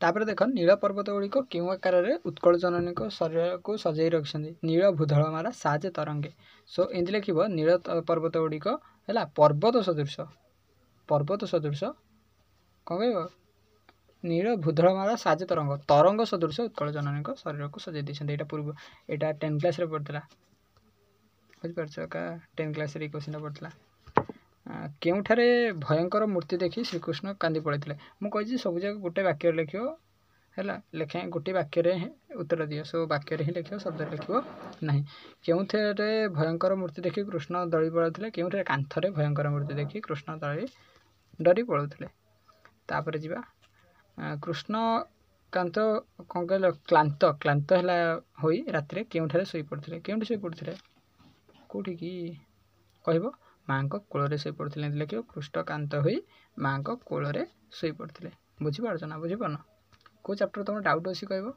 तापर देख नील पर्वत गुड़िक क्यों आकार में उत्कल जननी शरीर को सजाई रखिंट नील भूधलमाला साजे तरंगे सो एमती लिख नील पर्वत गुड़िक है पर्वत सदृश कौन कह नील भूधलमाला साजे तरंग तरंग सदृश उत्कल जननी शरीर को सजाई देते यहाँ पूर्व यहाँ 10 क्लास पढ़ता बुझीपार का 10 क्लास क्वेश्चन पढ़ता केउठारे भयंकर मूर्ति देखी श्रीकृष्ण कांदी पड़े मुझे सब जगह गोटे वाक्य लिख है लेखे गोटे वाक्य उत्तर दियो सो वाक्य ही लिख शब्द लिख ना केउठारे भयंकर मूर्ति देखी कृष्ण दड़ी पड़ाते केउठारे कांथरे भयंकर मूर्ति देखी कृष्ण दड़ी डरी पड़ाते तापर जा कृष्ण कांत कौन कह क्लांत क्लांत है होई राति केउठारे शोई पड़ते केउठी शोई पड़ते कौटी कि कह माँ को कोल शोई पड़ते लिख कृष्णकांत हो माँ को कोल शोई पड़ते बुझीपार ना बुझीपार कौ चैप्टर तुम डाउट अच्छी कह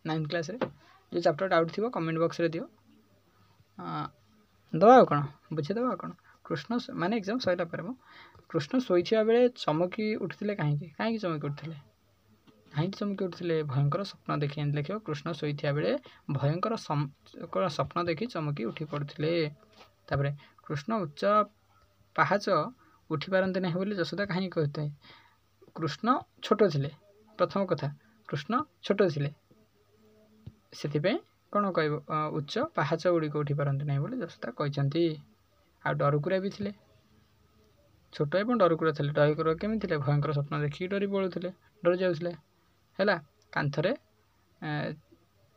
9th क्लास जो चैप्टर डाउट थी कमेंट बॉक्स रे दियो दवा कौन बुझीदवा कौन कृष्ण माने एग्जाम सैला पर कृष्ण शोईथिया बेले चमकी उठते कहीं चमकी उठते कहीं चमकी उठते भयंकर स्वप्न देखी लिख कृष्ण शोईथिया बेले भयंकर स्वप्न देखी चमकी उठी पड़ते तापर कृष्ण उच्च पाहाच उठी पारती ना बोली यशोदा कहीं कहते कृष्ण छोट थे प्रथम कथा कृष्ण छोट थे से कौन कह उच्च पाहाच गुड़िक उठी पारती ना बोली यशोदा कहते आ डरुकुरा भी थे छोट एवं डरुकुरा थे डरुकुरा केमी थे भयंकर स्वप्न देखिए डरी पड़ुते डरी जाऊे है कांथरे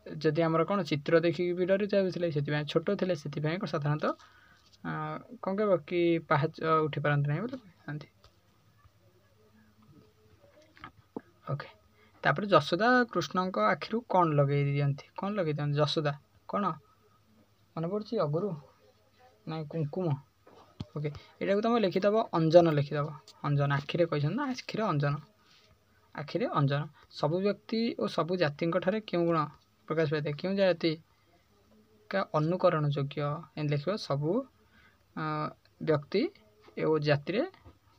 जदि आमर कौन चित्र देखिक भी डरी जाऊे से छोट थे से साधारणतः कौन कह कि पाहाच उठी पारती ना बोले कहते ओके तापर यशोदा कृष्ण आखिर कौन लगे दिखती कौन लगे दिखती यशोदा कौन मन पड़ी अगुरु ना कुंकुम ओके यहाँ तुम लिखिदेव अंजन लिखिदेव अंजन आखिरे कहते ना आखिरे अंजन सबु व्यक्ति और सबु जाति क्यों गुण प्रकाश पाई था क्यों जाति का अनुकरण योग्य एम लिख सबू व्यक्ति एवं जाति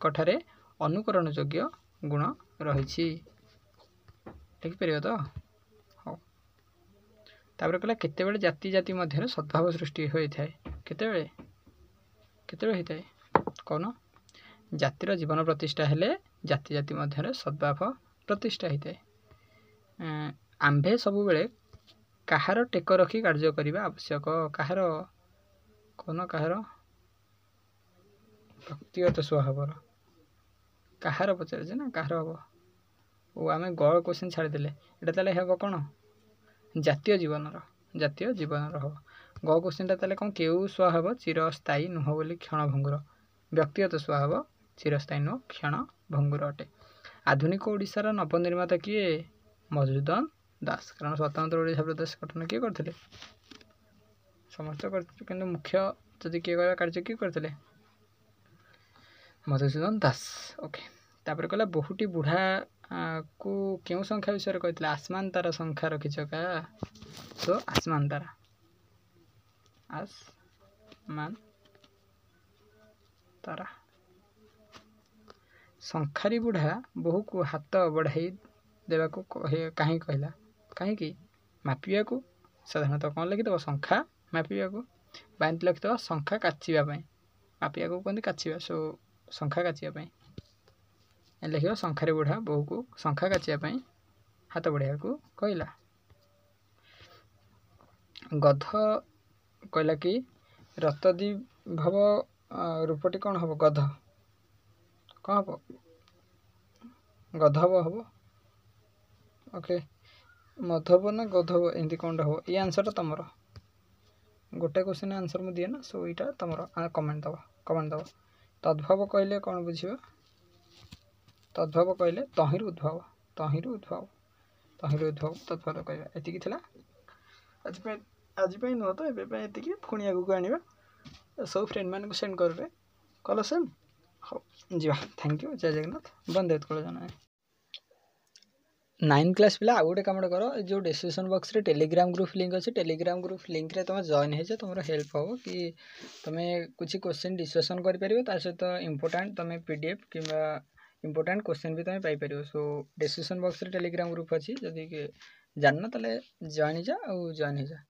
कठारे अनुकरण योग्य गुण रही लिखिपर तो हाँ तापर कहला केतेबेले जाति जाति मध्य सद्भाव सृष्टि होता है केतेबेले होता है कौन जातिर जीवन प्रतिष्ठा हेले जाति जाति मध्य सद्भाव प्रतिष्ठा होता है आंभे सबु बेले कहार टेक रखी कार्य करने आवश्यक कहार कौन कहार व्यक्तिगत स्वभाव कहार पचारे ना कहार हम ओ आम ग क्वेश्चन छाड़देले यहाँ ताले हम कौन जातीय जीवन हम ग क्वेश्चन ताले कौन केउ स्वभाव चिरस्थायी नुह बोली क्षण भंगुर व्यक्तिगत स्वभाव चिरस्थायी नुह क्षण भंगुर अटे आधुनिक ओडिशार नवनिर्माता किए मधुसूदन दास कारण स्वतंत्र ओडिशा प्रदेश गठन किए करते समस्त कि मुख्य जदि किए कह कार्य किए करते मधुसूदन दास ओके तापर कहला बहुटी बुढ़ा को क्यों संख्या विषय कहते आसमान तारा संख्या रखिच का तो आसमान तारा संखारी बुढ़ा बहु को हाथ बढ़ाई देवा को कहीं कहला कहीं मापिया को साधारणतः कौन लिखिदेव संख्या मापिया को बांति लिखिदेव संख्या काचिवाई मापिया को कहते काचिवा सो संख्या काचिवाई लिख संखारी बुढ़ा बहु को संख्या काचिवाई हाथ बढ़ाया को कहला गध कहला कि रतदी भव रूपटी कौन हम गध कौन हम गधव हम ओके मधव ना गधव एमती कौन हम ये आंसर तुम गोटे क्वेश्चन आंसर मुझे दिए ना सो यहाँ तुम कमेंट दब तद्भव कहले कौन बुझा तद्भव कहले तहिर उद्भव तद्भव कहवा एति आज नुह तो ये पुणी आगे आने सब फ्रेंड मान को सेंड करेंगे कल सेंड हाँ जी थैंक यू जय जगन्नाथ बंदे कल जाना 9th क्लास पिला आउ गोटे कम कर जो डिस्क्रिप्शन बॉक्स रे टेलीग्राम ग्रुप लिंक अच्छे टेलीग्राम ग्रुप लिंक रे तुम जॉइन हो तुम हेल्प हो कि तुम कुछ क्वेश्चन डिस्कसन कर सहित इम्पोर्टाट तुम पीडीएफ कि इंपोर्टेंट क्वेश्चन भी तुम पाइपर। सो डिस्क्रिप्शन बॉक्स रे टेलीग्राम ग्रुप अच्छी जदि जानना ताले जॉइन जा और जॉइन हो जा।